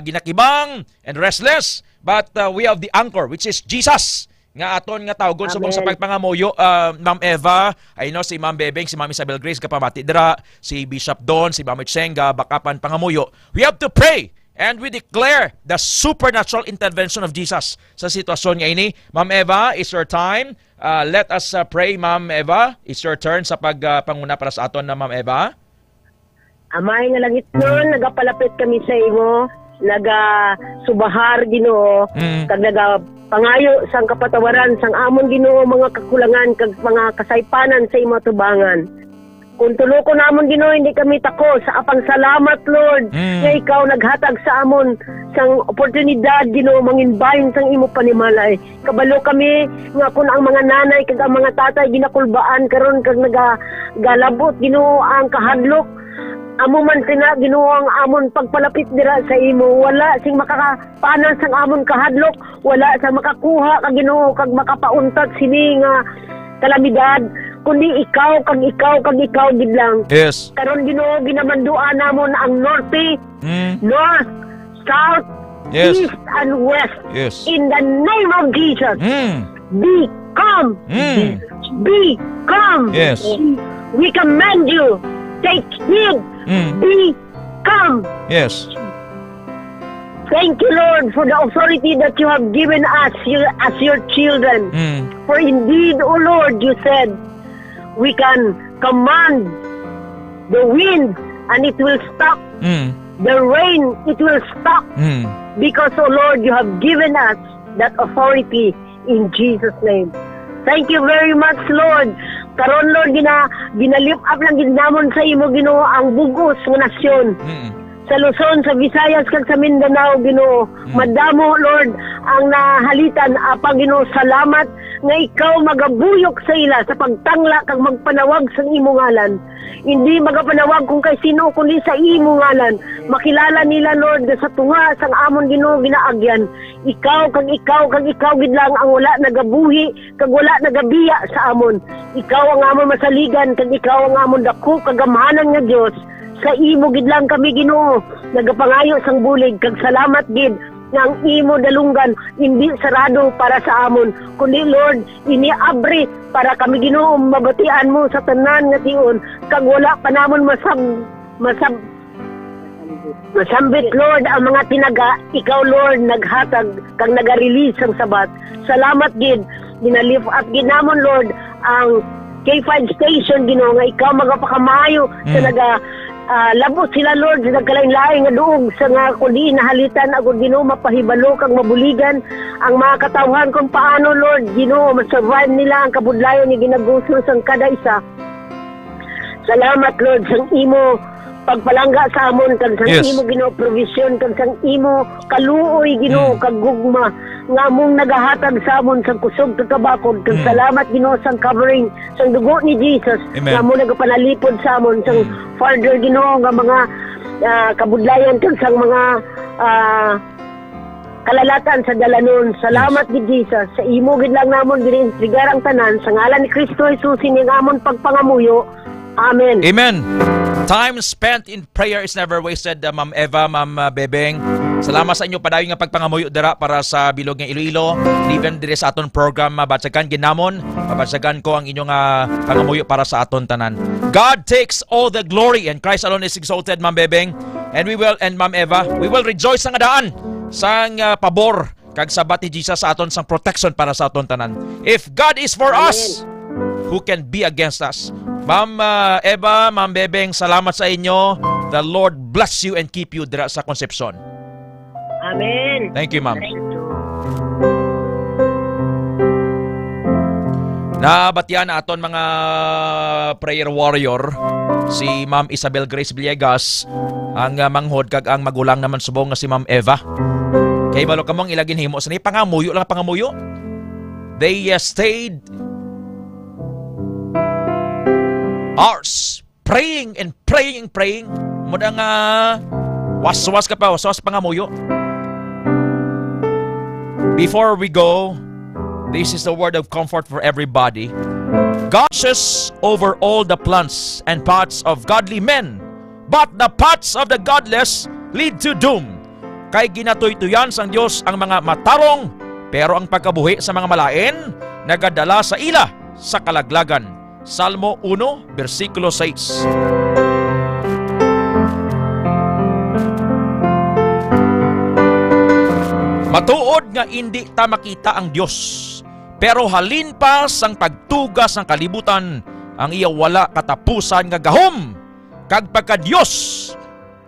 ginakibang, and restless. But we have the anchor, which is Jesus. Nga aton nga tawgon subong sa pagpangamuyo, Ma'am Eva. I know si Ma'am Bebeng, si Ma'am Isabel Grace kapamati dira, si Bishop Don, si Ma'am Itsenga, bakapan pangamuyo. We have to pray. And we declare the supernatural intervention of Jesus sa sitwasyon nga ini. Ma'am Eva, it's your time. Let us pray, Ma'am Eva. It's your turn sa pagpanguna para sa aton na Ma'am Eva. Amay nga langit nun, nagapalapit kami sa imo, nagasubahar Ginoo, kag nagapangayo sang kapatawaran sang amon Ginoo mga kakulangan kag mga kasaypanan sa imo tubangan. Kung tuloko namon Ginoo, hindi kami tako sa apang salamat Lord nga ikaw naghatag sa amon sang oportunidad Ginoo manginbahin sang imo panimalay. Kabalo kami nga kun ang mga nanay kag ang mga tatay ginakulbaan karon kag nagagalabot Ginoo ang kahadlok amo man sina Ginoo ang amon pagpalapit dira sa imo, wala sing makakapanan sang amon kahadlok, wala sa makakuha kag Ginoo kag makapauntat sini nga kalamidad, kundi ikaw kag ikaw gid lang. Yes. Karon Ginoo ginamanduan namon ang norte, north, south, Yes. east and west. Yes. In the name of Jesus. Be calm. Be calm. Yes. We command you. Take heed. Be calm. Yes. Thank you, Lord, for the authority that you have given us as your children. For indeed, O Lord, you said, we can command the wind and it will stop. The rain, it will stop. Because, O Lord, you have given us that authority in Jesus' name. Thank you very much, Lord. Karon, Lord, ginalip up lang ginamon sa imo, Ginoo, ang bugos ng nasyon. Sa Luzon, sa Visayas, kag sa Mindanao, Ginoo. Madamo, Lord, ang nahalitan. Apa, Ginoo, salamat nga ikaw magabuyok sa ila sa pagtangla kag magpanawag sa imo ngalan. Hindi magapanawag kung kay sino kundi sa imo ngalan. Makilala nila, Lord, sa tunga sang amon Ginoo ginaagyan. Ikaw gid lang ang wala nagabuhi kag wala nagabiya sa amon. Ikaw ang amon masaligan kag ikaw ang amon dako kagamhanan nga Dios. Sa imo gid lang kami Ginoo nagapangayo sang bulig kag salamat gid nga ang imo dalunggan hindi sarado para sa amon kundi Lord iniabri para kami Ginoo mabatian mo sa tanan nga tion kag wala pa namon masambit Lord ang mga tinaga ikaw Lord naghatag kag naga-release ang sabat. Salamat gid ginalift up gid namon Lord ang K5 station Ginoo nga ikaw magapakamayo sa labot sila Lord sa nagkalain-lain nga duog sa nga kundi nahalitan agud Ginoo mapahibalo kag mabuligan ang mga katawhan kung paano Lord Ginoo ma-survive nila ang kabudlayan ni ginagusto sang kada isa. Salamat Lord sang imo pagpalangga sa amon kag sang imo Ginoo provision kag sang imo kaluoy Ginoo kag gugma nga among nagahatag sa amon sang kusog kag kabakod kag salamat Ginoo sang covering sang dugo ni Jesus nga among nagapanalipod sa amon sang further Ginoo nga mga kabudlayan kag sang mga kalalatan sa dalanon. Salamat gid Jesus sa imo gid lang namon giniintrigar ang tanan sa ngalan ni Kristo Jesus ining amon pagpangamuyo. Amen. Amen. Time spent in prayer is never wasted, Ma'am Eva, Ma'am Bebeng. Salamat sa inyo padayon nga pagpangamuyo dira para sa bilog nga Iloilo. Even dire sa aton program mabatsagan ginamon, mabatsagan ko ang inyong pangamuyo para sa aton tanan. God takes all the glory and Christ alone is exalted, Ma'am Bebeng. And we will, and Ma'am Eva, we will rejoice sa daan sang pabor kag sabat ni Jesus sa aton sang protection para sa aton tanan. If God is for us, who can be against us? Ma'am Eva, Ma'am Bebeng, salamat sa inyo. The Lord bless you and keep you dira sa Concepcion. Amen. Thank you, Ma'am. Nabatian na aton mga prayer warrior si Ma'am Isabel Grace Villegas, ang manghod kag ang magulang naman subong nga si Ma'am Eva. Kay balo kamong ilagin himo sa ni pangamuyo lang pangamuyo. They stayed hours praying and praying. Mudang waswas ka pa, waswas pangamuyo. Before we go, this is the word of comfort for everybody. God watches over all the plans and paths of godly men, but the paths of the godless lead to doom. Kay ginatuytuyan sang Dios ang mga matarong, pero ang pagkabuhi sa mga malain nagadala sa ila sa kalaglagan. Salmo 1, versikulo 6. Matuod nga hindi ta makita ang Dios, pero halin pa sang pagtugas ng kalibutan ang iya wala katapusan nga gahom kag pagka Dios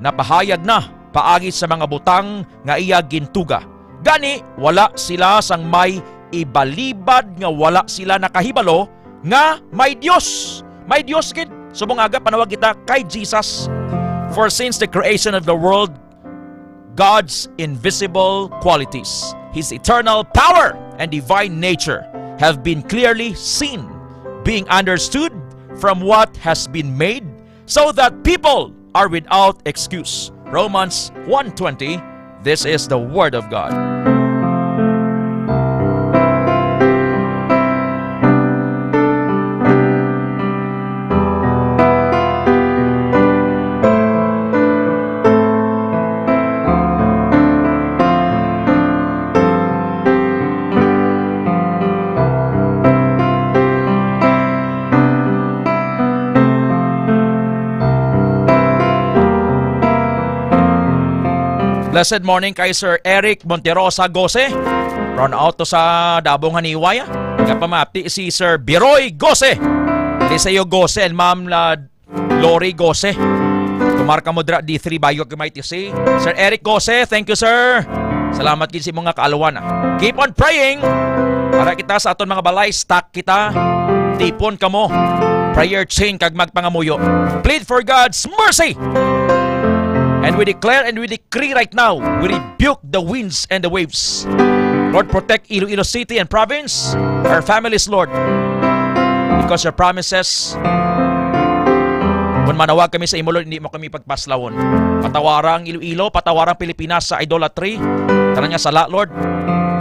napahayag na paagi sa mga butang nga iya gintuga. Gani wala sila sang may ibalibad nga wala sila nakahibalo nga may Dios. May Dios gid. Subong aga panawag kita kay Jesus. For since the creation of the world, God's invisible qualities, His eternal power and divine nature have been clearly seen, being understood from what has been made, so that people are without excuse. Romans 1:20. This is the Word of God. Blessed morning kay Sir Eric Monterosa Gose. Run out to sa Dabong Haniway. Kapamapti si Sir Biroy Gose. Liseo Gose and Ma'am Lori Gose. Kumarka mo dra D3 Bayo Gamay TC. Sir Eric Gose, thank you sir. Salamat kinsi mga kaalawan. Keep on praying. Para kita sa aton mga balay, stock kita. Tipon kamo. Prayer chain kag magpangamuyo. Plead for God's mercy. And we declare and we decree right now, we rebuke the winds and the waves. Lord, protect Iloilo City and province, our families, Lord. Because your promises, kung manawag kami sa imo, Lord, hindi mo kami pagpaslawon. Patawarang Iloilo, patawarang Pilipinas sa idolatry. Tanang nga sala, Lord.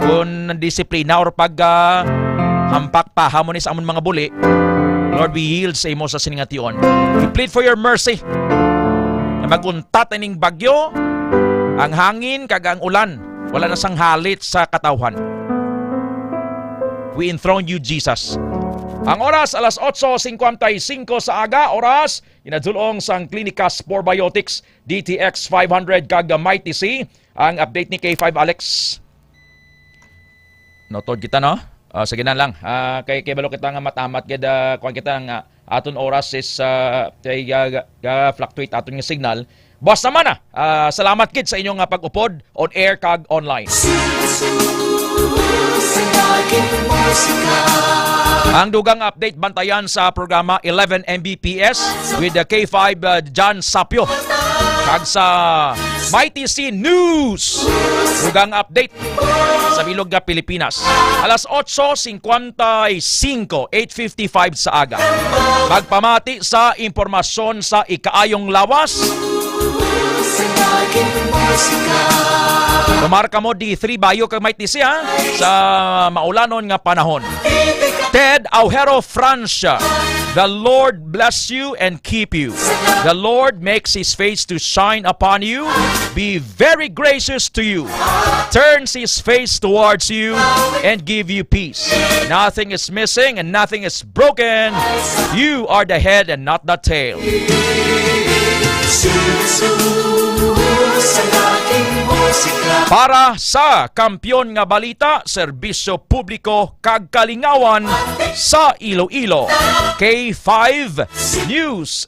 Kung disiplina or hampak pa, hamon sa amon mga buli, Lord, we yield sa imo sa siningation. We plead for your mercy. Maguntat ining bagyo, ang hangin kag ang ulan, wala na sang halit sa katawhan. We enthrone you, Jesus. Ang oras, alas 8:55 sa aga, oras, inadulong sang Clinicas Probiotics, DTX 500 kag Mighty C. Ang update ni K5 Alex. Notod kita, no? Sige na lang. Kay balo kita nga matamat, kung kita nga aton oras is fluctuate aton nga signal. Boss naman salamat kid sa inyong pag-upod on air kag online. Ang dugang update bantayan sa programa 11 Mbps with the K5 John Sapio. Kag sa Mighty C News, dugang update sa bilog nga Pilipinas. Alas 8:55, 8:55 sa aga. Magpamati sa impormasyon sa ikaayong lawas. Kumarka mo D3 Bayo kag Mighty C sa maulanon nga panahon. Ted Aujero Francia. The Lord bless you and keep you. The Lord makes His face to shine upon you, be very gracious to you, turns His face towards you, and give you peace. Nothing is missing and nothing is broken. You are the head and not the tail. Para sa Kampiyon nga Balita, Serbisyo Publiko kag Kalingawan sa Iloilo, K5 News